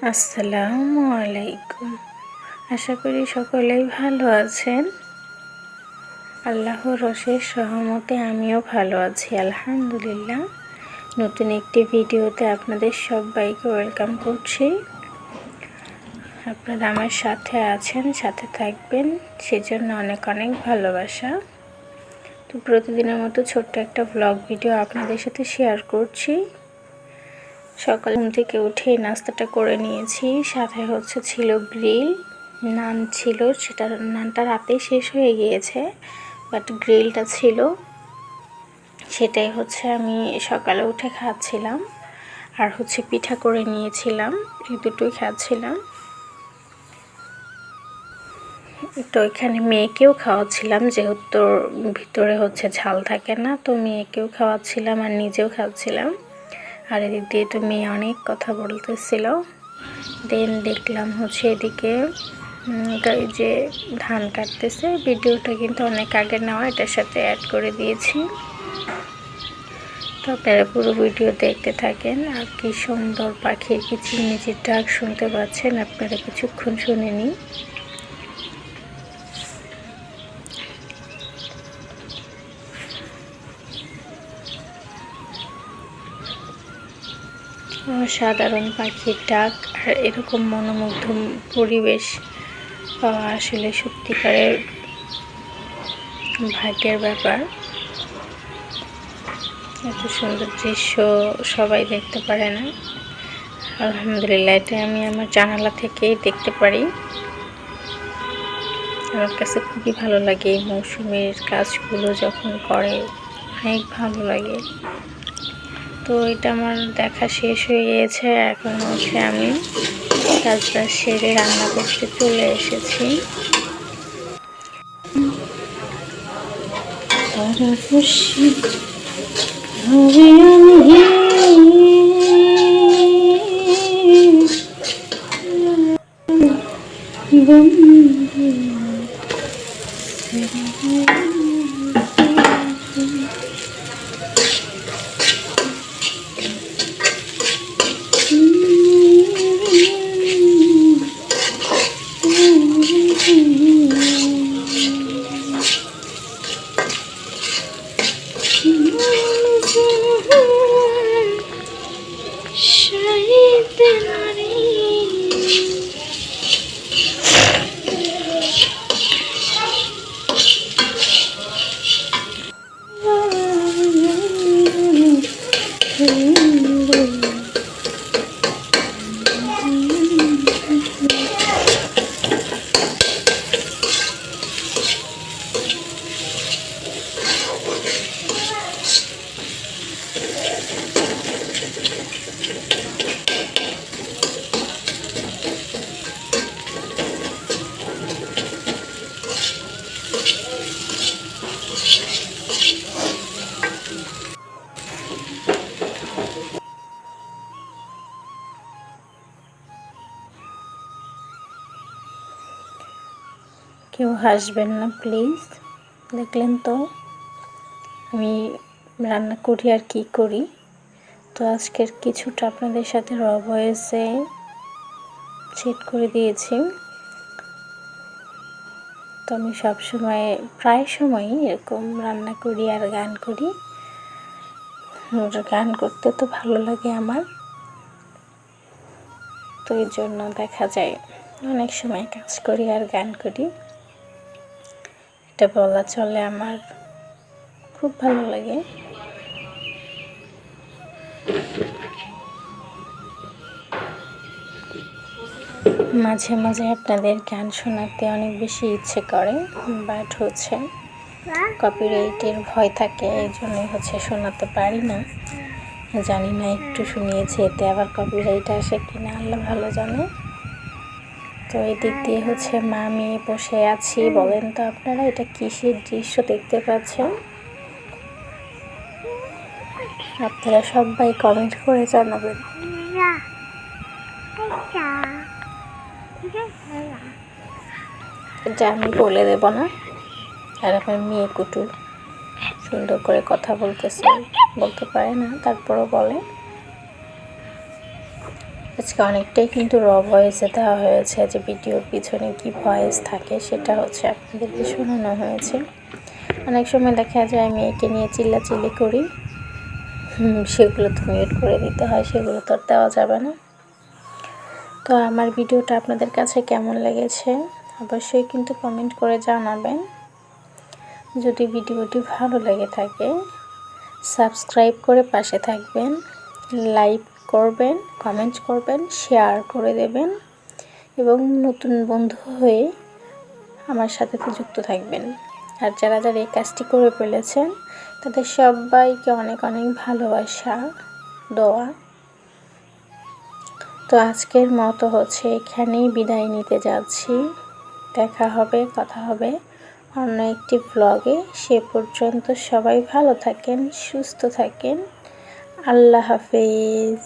আসসালামু আলাইকুম। আশা করি সকলেই ভালো আছেন। আল্লাহর অশেষ রহমতে আমিও ভালো আছি, আলহামদুলিল্লাহ। নতুন একটি ভিডিওতে আপনাদের সবাইকে ওয়েলকাম করছি। আপনারা আমার সাথে আছেন, সাথে থাকবেন, সেজন্য অনেক অনেক ভালোবাসা। তো প্রতিদিনের মতো ছোট্ট একটা ব্লগ ভিডিও আপনাদের সাথে শেয়ার করছি। সকাল ঘুম থেকে উঠে নাস্তাটা করে নিয়েছি, সাথে ছিল গ্রিল নান ছিল, নানটা রাতেই শেষ হয়ে গিয়েছে, বাট গ্রিলটা ছিল, সেটাই আমি সকালে উঠে খাচ্ছিলাম। আর পিঠা করে নিয়েছিলাম, এই দুটোই খাচ্ছিলাম। তো এখানে মেয়েকেও খাওয়াচ্ছিলাম, যেহেতু ভিতরে ঝাল থাকে না, তো মেয়েকেও খাওয়াচ্ছিলাম আর নিজেও খাচ্ছিলাম। আর এদিক দিয়ে তো মেয়ে অনেক কথা বলতেছিল। দেন দেখলাম এদিকে এই যে ধান কাটতেছে। ভিডিওটা কিন্তু অনেক আগে নেওয়া, এটার সাথে অ্যাড করে দিয়েছি, তো আপনারা পুরো ভিডিও দেখতে থাকেন। আর কি সুন্দর পাখির কিচিরমিচির ডাক শুনতে পাচ্ছেন, আপনারা কিছুক্ষণ শুনে নিন। সাধারণ পাখির ডাক আর এরকম মনোমুগ্ধ পরিবেশ পাওয়া আসলে সত্যিকারের ভাগ্যের ব্যাপার। এত সুন্দর দৃশ্য সবাই দেখতে পারে না, আলহামদুলিল্লাহ এটা আমি আমার জানালা থেকেই দেখতে পারি। আমার কাছে খুবই ভালো লাগে এই মৌসুমের কাজগুলো যখন করে, অনেক ভালো লাগে। তো এটা আমার দেখা শেষ হয়ে গিয়েছে, এখন আমি কাজটা সেরে রান্না করতে চলে এসেছি। কেউ হাসবেন না প্লিজ। দেখলেন তো আমি রান্না করি আর কি করি। তো আজকের কিছুটা আপনাদের সাথে র ভয়েসে সেট করে দিয়েছি। তো আমি সবসময় প্রায় সময়ই এরকম রান্না করি আর গান করি। গান করতে তো ভালো লাগে আমার, তো এই জন্য দেখা যায় অনেক সময় কাজ করি আর গান করি, এটা বলা চলে। আমার খুব ভালো লাগে। মাঝে মাঝে আপনাদের গান শোনাতে অনেক বেশি ইচ্ছে করে, বাট কপিরাইটের ভয় থাকে, এই জন্যই শোনাতে পারি না। জানি না একটু শুনিয়েছি, এতে আবার কপিরাইট আসে কিনা আল্লাহ ভালো জানে। তো এই দিক দিয়ে মা মেয়ে বসে আছি। বলেন তো আপনারা এটা কিসের দৃশ্য দেখতে পাচ্ছেন? আপনারা সবাই কমেন্ট করে জানাবেন। এটা আমি বলে দেব না। আর আমার মেয়ে কুটু সুন্দর করে কথা বলতে পারে না, তারপরও বলে। আজকে অনেকটাই কিন্তু র ভয়েসে দেওয়া হয়েছে, যে ভিডিওর পিছনে কি ভয়েস থাকে সেটা হচ্ছে আপনাদেরকে শোনানো হয়েছে। অনেক সময় দেখা যায় আমি একে নিয়ে চিল্লাচিল্লি করি, সেগুলো তো মিউট করে দিতে হয়, সেগুলো তো আর দেওয়া যাবে না। তো আমার ভিডিওটা আপনাদের কাছে কেমন লেগেছে অবশ্যই কিন্তু কমেন্ট করে জানাবেন। যদি ভিডিওটি ভালো লেগে থাকে সাবস্ক্রাইব করে পাশে থাকবেন, লাইক করবেন, কমেন্ট করবেন, শেয়ার করে দেবেন এবং নতুন বন্ধু হয়ে আমার সাথে যুক্ত থাকবেন। আর যারা যারা এই কাজটি করে ফেলেছেন তাদের সবাইকে অনেক অনেক ভালোবাসা, দোয়া। তো আজকের মতো হচ্ছে এখানেই বিদায় নিতে যাচ্ছি। দেখা হবে, কথা হবে অন্য একটি ব্লগে। সে পর্যন্ত সবাই ভালো থাকেন, সুস্থ থাকেন। আল্লাহ হাফেজ।